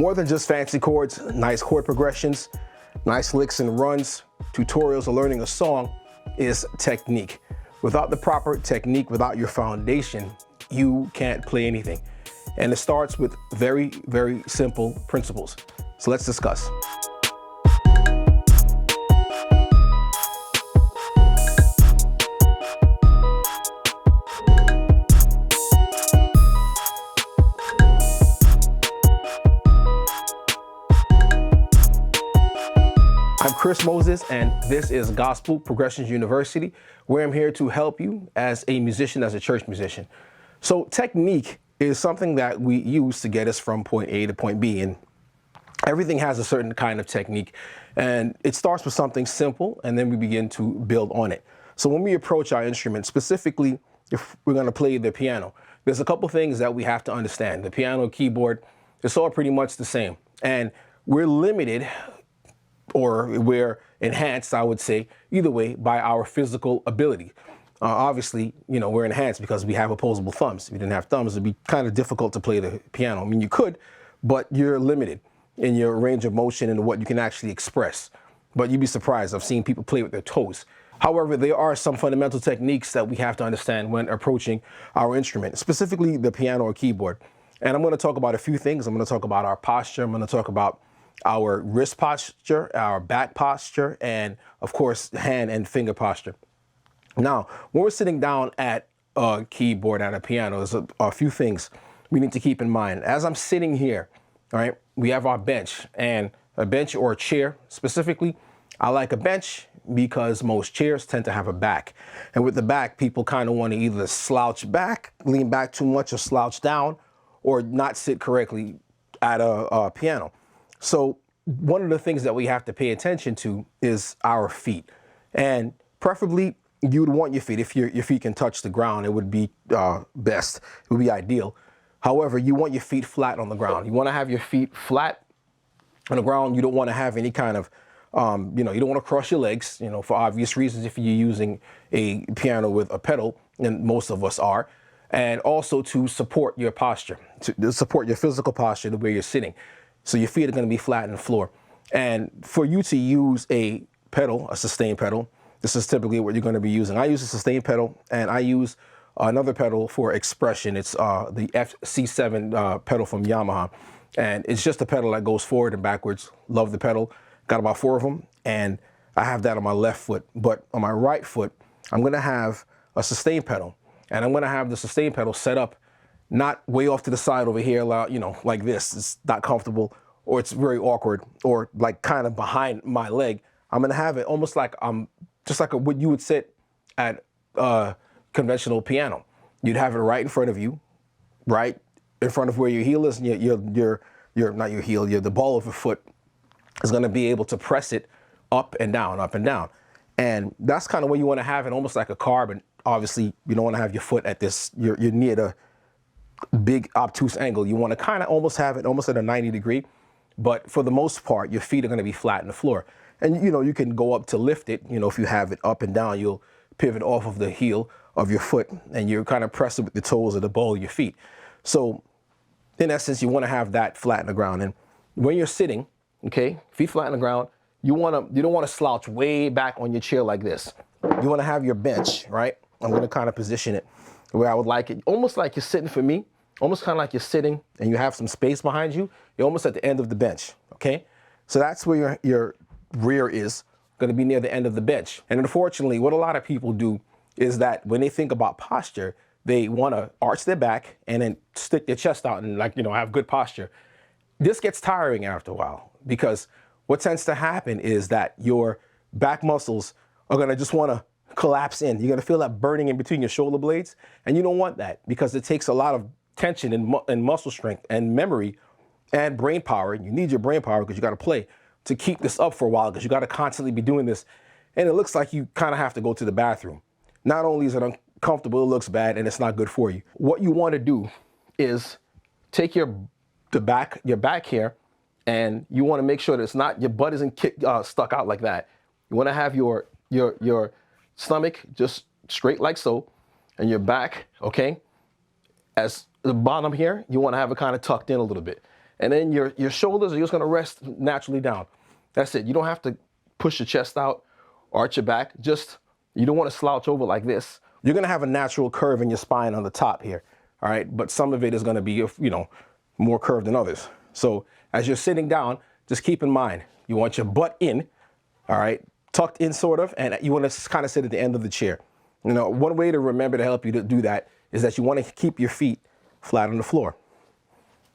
More than just fancy chords, nice chord progressions, nice licks and runs, tutorials or learning a song is technique. Without the proper technique, without your foundation, you can't play anything. And it starts with very, very simple principles. So let's discuss. I'm Chris Moses, and this is Gospel Progressions University, where I'm here to help you as a musician, as a church musician. So technique is something that we use to get us from point A to point B, and everything has a certain kind of technique, and it starts with something simple, and then we begin to build on it. So when we approach our instrument, specifically if we're going to play the piano, there's a couple things that we have to understand. The piano, keyboard, it's all pretty much the same, and we're limited, or we're enhanced, I would say, either way, by our physical ability. Obviously, we're enhanced because we have opposable thumbs. If we didn't have thumbs, it'd be kind of difficult to play the piano. I mean, you could, but you're limited in your range of motion and what you can actually express. But you'd be surprised. I've seen people play with their toes. However, there are some fundamental techniques that we have to understand when approaching our instrument, specifically the piano or keyboard. And I'm going to talk about a few things. I'm going to talk about our posture. I'm going to talk about our wrist posture, our back posture, and of course, hand and finger posture. Now, when we're sitting down at a keyboard, at a piano, there's a few things we need to keep in mind. As I'm sitting here, all right, we have our bench, and a bench or a chair specifically. I like a bench because most chairs tend to have a back. And with the back, people kind of want to either slouch back, lean back too much, or slouch down, or not sit correctly at a piano. So one of the things that we have to pay attention to is our feet. And preferably, you would want your feet. If your feet can touch the ground, it would be best. It would be ideal. However, you want your feet flat on the ground. You want to have your feet flat on the ground. You don't want to have any kind of, you don't want to cross your legs, for obvious reasons if you're using a piano with a pedal, and most of us are. And also to support your posture, to support your physical posture, the way you're sitting. So your feet are going to be flat on the floor. And for you to use a pedal, a sustain pedal, this is typically what you're going to be using. I use a sustain pedal, and I use another pedal for expression. It's the FC7 pedal from Yamaha. And it's just a pedal that goes forward and backwards. Love the pedal. Got about 4 of them. And I have that on my left foot. But on my right foot, I'm going to have a sustain pedal. And I'm going to have the sustain pedal set up not way off to the side over here, like this. It's not comfortable, or it's very awkward, or like kind of behind my leg. I'm going to have it almost like just like what you would sit at a conventional piano. You'd have it right in front of you, right in front of where your heel is, and not your heel, the ball of your foot is going to be able to press it up and down, up and down. And that's kind of where you want to have it, almost like a car, but obviously you don't want to have your foot at this, you're near the big obtuse angle. You want to kind of almost have it almost at a 90 degree, but for the most part, your feet are going to be flat on the floor. And you can go up to lift it. If you have it up and down, you'll pivot off of the heel of your foot, and you're kind of pressing with the toes of the ball of your feet. So in essence, you want to have that flat on the ground. And when you're sitting, okay, feet flat on the ground, you don't want to slouch way back on your chair like this. You want to have your bench, right? I'm going to kind of position it where I would like it, almost like you're sitting for me, almost kind of like you're sitting and you have some space behind you. You're almost at the end of the bench, okay? So that's where your rear is going to be, near the end of the bench. And unfortunately, what a lot of people do is that when they think about posture, they want to arch their back and then stick their chest out and have good posture. This gets tiring after a while, because what tends to happen is that your back muscles are going to just want to collapse in. You're going to feel that burning in between your shoulder blades, and you don't want that, because it takes a lot of tension and muscle strength and memory and brain power. You need your brain power, because you got to play, to keep this up for a while, because you got to constantly be doing this. And it looks like you kind of have to go to the bathroom. Not only is it uncomfortable, it looks bad, and it's not good for you. What you want to do is take your back here, and you want to make sure that it's not, your butt isn't stuck out like that. You want to have your stomach just straight like so, and your back, okay, as the bottom here, you want to have it kind of tucked in a little bit. And then your shoulders are just gonna rest naturally down. That's it. You don't have to push your chest out, arch your back. Just, you don't want to slouch over like this. You're gonna have a natural curve in your spine on the top here, all right? But some of it is gonna be, you know, more curved than others. So as you're sitting down, just keep in mind, you want your butt in, all right, tucked in sort of, and you want to kind of sit at the end of the chair. You know, one way to remember to help you to do that is that you want to keep your feet flat on the floor.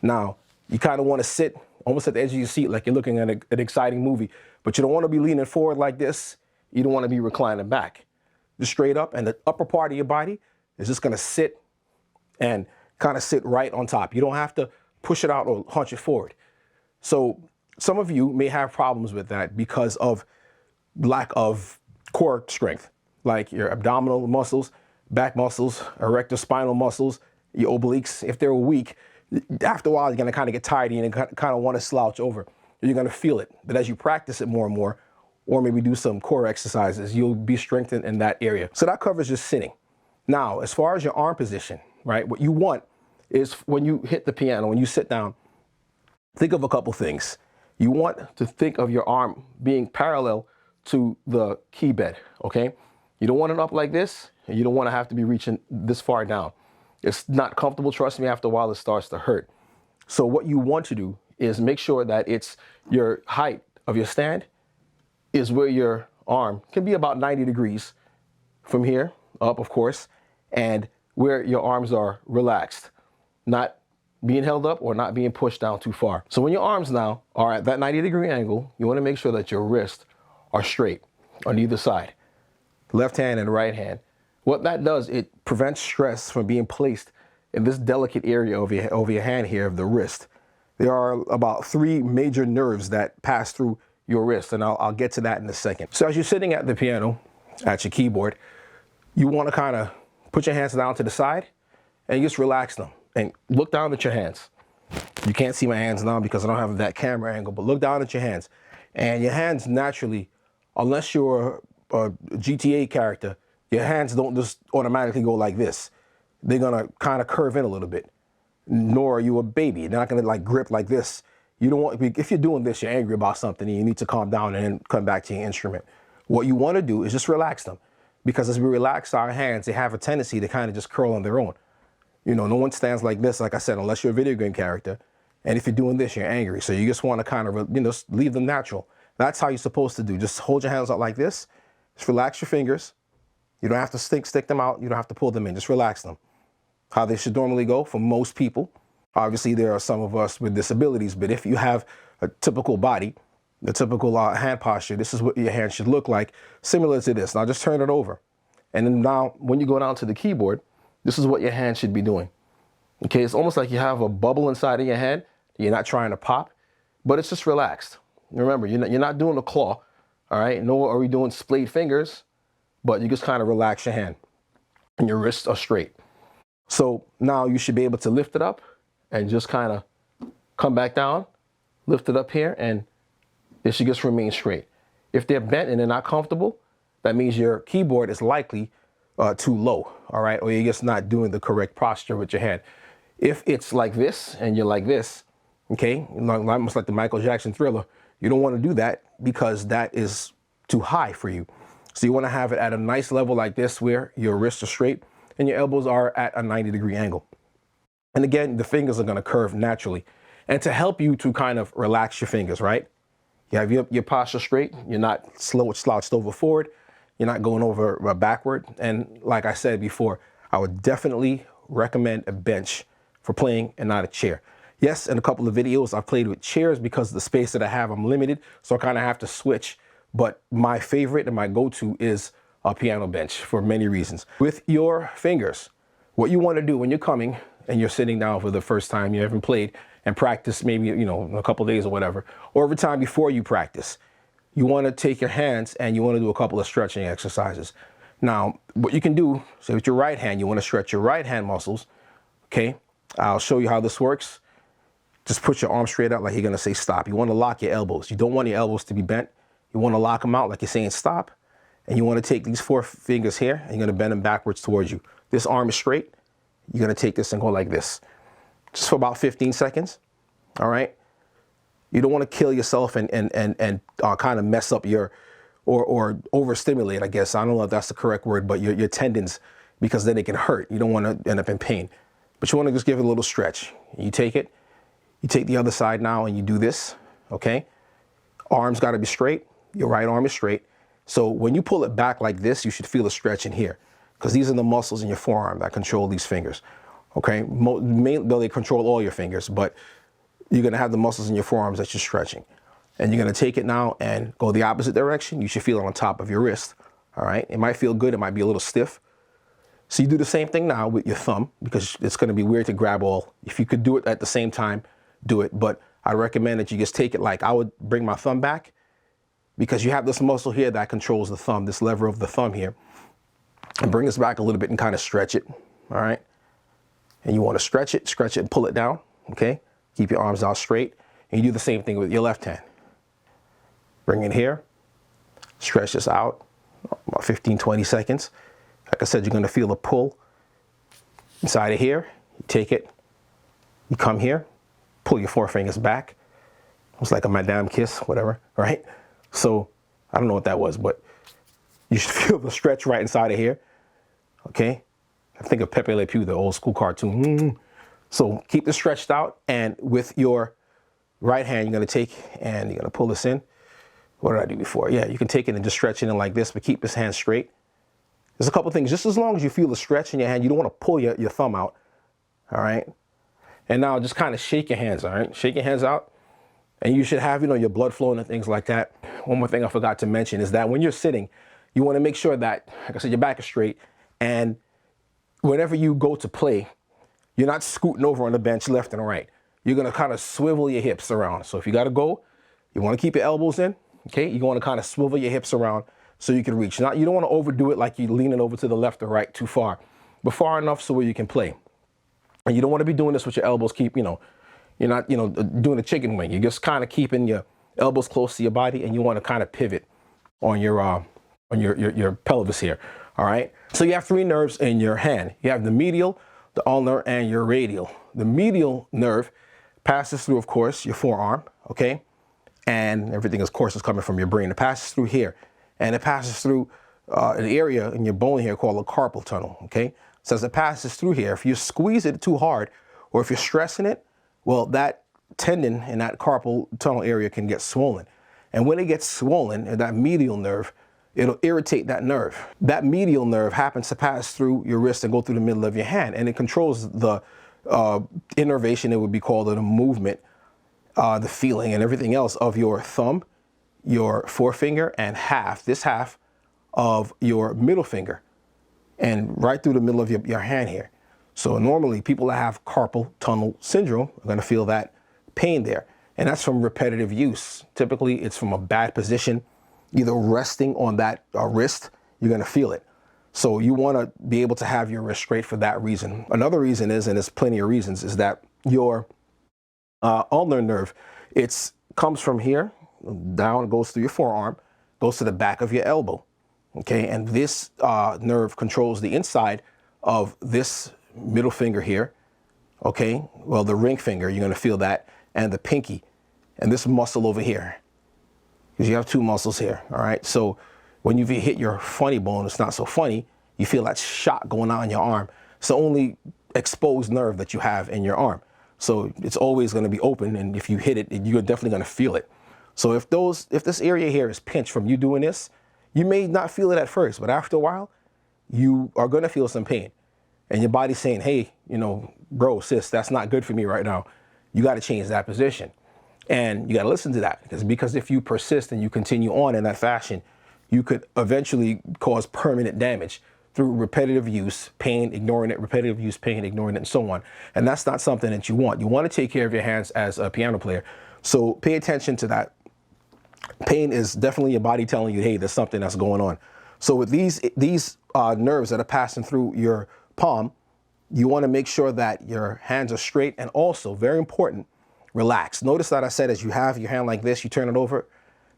Now, you kind of want to sit almost at the edge of your seat like you're looking at an exciting movie, but you don't want to be leaning forward like this. You don't want to be reclining back. Just straight up, and the upper part of your body is just going to sit and kind of sit right on top. You don't have to push it out or hunch it forward. So some of you may have problems with that because of lack of core strength, like your abdominal muscles, back muscles, erector spinal muscles, your obliques. If they're weak, after a while, you're going to kind of get tired and kind of want to slouch over. You're going to feel it. But as you practice it more and more, or maybe do some core exercises, you'll be strengthened in that area. So that covers just sitting. Now, as far as your arm position, right, what you want is when you hit the piano, when you sit down, think of a couple things. You want to think of your arm being parallel to the key bed, okay? You don't want it up like this, and you don't want to have to be reaching this far down. It's not comfortable, trust me, after a while it starts to hurt. So what you want to do is make sure that it's your height of your stand is where your arm can be about 90 degrees from here up, of course, and where your arms are relaxed, not being held up or not being pushed down too far. So when your arms now are at that 90-degree angle, you want to make sure that your wrists are straight on either side, left hand and right hand. What that does, it prevents stress from being placed in this delicate area over your hand here of the wrist. There are about 3 major nerves that pass through your wrist, and I'll get to that in a second. So as you're sitting at the piano, at your keyboard, you want to kind of put your hands down to the side and just relax them and look down at your hands. You can't see my hands now because I don't have that camera angle, but look down at your hands. And your hands naturally, unless you're a GTA character, your hands don't just automatically go like this. They're gonna kind of curve in a little bit. Nor are you a baby. They're not gonna like grip like this. You don't want, if you're doing this, you're angry about something and you need to calm down and then come back to your instrument. What you wanna do is just relax them. Because as we relax our hands, they have a tendency to kind of just curl on their own. You know, no one stands like this, like I said, unless you're a video game character. And if you're doing this, you're angry. So you just want to kind of, you know, leave them natural. That's how you're supposed to do. Just hold your hands out like this. Just relax your fingers. You don't have to stick them out. You don't have to pull them in. Just relax them. How they should normally go for most people. Obviously, there are some of us with disabilities, but if you have a typical body, the typical hand posture, this is what your hand should look like, similar to this. Now just turn it over. And then now, when you go down to the keyboard, this is what your hand should be doing. Okay, it's almost like you have a bubble inside of your head. You're not trying to pop, but it's just relaxed. Remember, you're not doing a claw, all right? Nor are we doing splayed fingers, but you just kind of relax your hand and your wrists are straight. So now you should be able to lift it up and just kind of come back down, lift it up here, and it should just remain straight. If they're bent and they're not comfortable, that means your keyboard is likely too low, all right? Or you're just not doing the correct posture with your hand. If it's like this and you're like this, okay, almost like the Michael Jackson Thriller, you don't want to do that because that is too high for you. So you want to have it at a nice level like this where your wrists are straight and your elbows are at a 90-degree angle. And again, the fingers are going to curve naturally. And to help you to kind of relax your fingers, right? You have your posture straight. You're not slouched over forward. You're not going over backward. And like I said before, I would definitely recommend a bench for playing and not a chair. Yes, in a couple of videos, I've played with chairs because the space that I have, I'm limited. So I kind of have to switch. But my favorite and my go-to is a piano bench for many reasons. With your fingers, what you want to do when you're coming and you're sitting down for the first time you haven't played and practice maybe, you know, a couple of days or whatever, or every time before you practice, you want to take your hands and you want to do a couple of stretching exercises. Now, what you can do, say with your right hand, you want to stretch your right hand muscles. Okay, I'll show you how this works. Just put your arm straight out like you're going to say stop. You want to lock your elbows. You don't want your elbows to be bent. You want to lock them out like you're saying stop. And you want to take these 4 fingers here and you're going to bend them backwards towards you. This arm is straight. You're going to take this and go like this. Just for about 15 seconds. all right? You don't want to kill yourself and kind of mess up your, or overstimulate, I guess. I don't know if that's the correct word, but your tendons, because then it can hurt. You don't want to end up in pain. But you want to just give it a little stretch. You take it, you take the other side now and you do this, okay? Arms got to be straight. Your right arm is straight. So when you pull it back like this, you should feel a stretch in here, because these are the muscles in your forearm that control these fingers, okay? Though they control all your fingers, but you're going to have the muscles in your forearms that you're stretching. And you're going to take it now and go the opposite direction. You should feel it on top of your wrist, all right? It might feel good. It might be a little stiff. So you do the same thing now with your thumb, because it's going to be weird to grab all. If you could do it at the same time, do it. But I recommend that you just take it like I would bring my thumb back, because you have this muscle here that controls the thumb, this lever of the thumb here. And bring this back a little bit and kind of stretch it, all right? And you want to stretch it and pull it down, okay? Keep your arms out straight. And you do the same thing with your left hand. Bring it here, stretch this out, about 15, 20 seconds. Like I said, you're going to feel a pull inside of here. You take it, you come here, pull your forefingers back. It's like a Madame kiss, whatever, right? So I don't know what that was, but you should feel the stretch right inside of here, okay? I think of Pepe Le Pew, the old school cartoon. So keep this stretched out, and with your right hand, you're going to take and you're going to pull this in. What did I do before? Yeah, you can take it and just stretch it in like this, but keep this hand straight. There's a couple things. Just as long as you feel the stretch in your hand, you don't want to pull your thumb out, all right? And now just kind of shake your hands, all right? Shake your hands out, and you should have, your blood flowing and things like that. One more thing I forgot to mention is that when you're sitting, you want to make sure that, like I said, your back is straight, and whenever you go to play, you're not scooting over on the bench left and right. You're going to kind of swivel your hips around. So if you got to go, you want to keep your elbows in, okay? You want to kind of swivel your hips around so you can reach. You don't want to overdo it like you're leaning over to the left or right too far, but far enough so where you can play. And you don't want to be doing this with your elbows. You're not, doing a chicken wing. You're just kind of keeping your elbows close to your body, and you want to kind of pivot on your pelvis here, all right? So you have three nerves in your hand. You have the medial, the ulnar, and your radial. The medial nerve passes through, of course, your forearm, okay? And everything, of course, is coming from your brain. It passes through here, and it passes through an area in your bone here called the carpal tunnel, okay? So as it passes through here, if you squeeze it too hard, or if you're stressing it, well, that tendon in that carpal tunnel area can get swollen. And when it gets swollen, and that medial nerve, it'll irritate that nerve. That medial nerve happens to pass through your wrist and go through the middle of your hand, and it controls the innervation, it would be called, the movement, the feeling, and everything else of your thumb, your forefinger, and this half of your middle finger, and right through the middle of your hand here. So normally people that have carpal tunnel syndrome are going to feel that pain there, and that's from repetitive use. Typically it's from a bad position, either resting on that wrist, you're going to feel it. So you want to be able to have your wrist straight for that reason. Another reason is, and there's plenty of reasons, is that your ulnar nerve, comes from here down, goes through your forearm, goes to the back of your elbow, okay? And this nerve controls the inside of this middle finger here, okay? Well, the ring finger, you're going to feel that, and the pinky, and this muscle over here, because you have two muscles here, all right? So when you hit your funny bone, it's not so funny, you feel that shot going on in your arm. It's the only exposed nerve that you have in your arm. So it's always going to be open, and if you hit it, you're definitely going to feel it. So if this area here is pinched from you doing this, you may not feel it at first, but after a while, you are going to feel some pain. And your body's saying, hey, bro, sis, that's not good for me right now. You got to change that position. And you got to listen to that, because if you persist and you continue on in that fashion, you could eventually cause permanent damage through repetitive use, pain, ignoring it, repetitive use, pain, ignoring it, and so on. And that's not something that you want. You want to take care of your hands as a piano player. So pay attention to that. Pain is definitely your body telling you, hey, there's something that's going on. So with these nerves that are passing through your palm, you want to make sure that your hands are straight, and also, very important, relax. Notice that I said as you have your hand like this, you turn it over,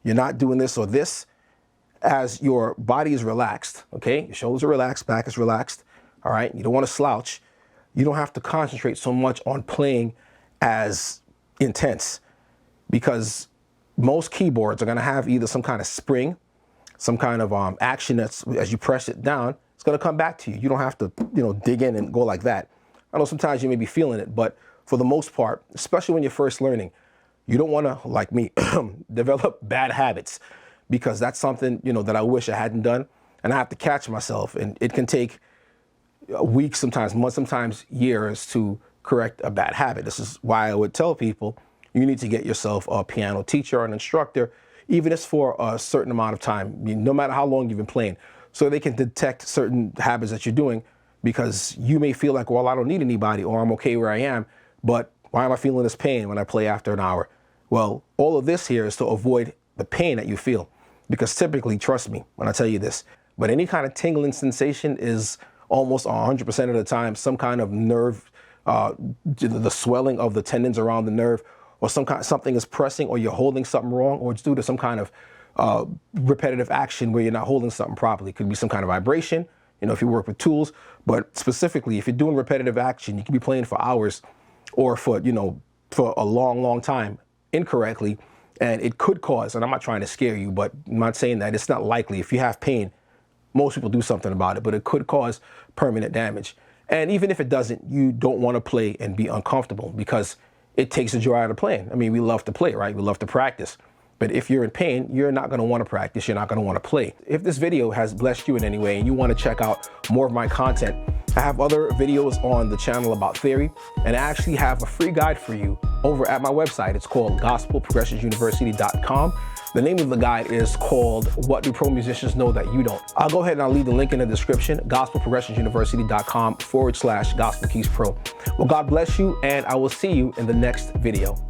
you're not doing this or this. As your body is relaxed, okay? Your shoulders are relaxed, back is relaxed, all right? You don't want to slouch. You don't have to concentrate so much on playing as intense, because most keyboards are going to have either some kind of spring, some kind of action that's, as you press it down, it's going to come back to you. You don't have to, dig in and go like that. I know sometimes you may be feeling it, but for the most part, especially when you're first learning, you don't want to, like me, develop bad habits, because that's something, that I wish I hadn't done. And I have to catch myself, and it can take weeks, sometimes months, sometimes years to correct a bad habit. This is why I would tell people, you need to get yourself a piano teacher or an instructor, even if it's for a certain amount of time, no matter how long you've been playing, so they can detect certain habits that you're doing, because you may feel like, well, I don't need anybody, or I'm okay where I am, but why am I feeling this pain when I play after an hour? Well, all of this here is to avoid the pain that you feel, because typically, trust me when I tell you this, but any kind of tingling sensation is almost 100% of the time some kind of nerve, the swelling of the tendons around the nerve, or something is pressing, or you're holding something wrong, or it's due to some kind of repetitive action where you're not holding something properly. It could be some kind of vibration, if you work with tools, but specifically if you're doing repetitive action, you can be playing for hours or for a long, long time incorrectly, and it could cause, and I'm not trying to scare you, but I'm not saying that, it's not likely. If you have pain, most people do something about it, but it could cause permanent damage. And even if it doesn't, you don't want to play and be uncomfortable, because it takes the joy out of playing. I mean, we love to play, right? We love to practice. But if you're in pain, you're not going to want to practice. You're not going to want to play. If this video has blessed you in any way and you want to check out more of my content, I have other videos on the channel about theory, and I actually have a free guide for you over at my website. It's called gospelprogressionsuniversity.com. The name of the guide is called What Do Pro Musicians Know That You Don't? I'll go ahead and I'll leave the link in the description, gospelprogressionsuniversity.com/Gospel Keys Pro. Well, God bless you, and I will see you in the next video.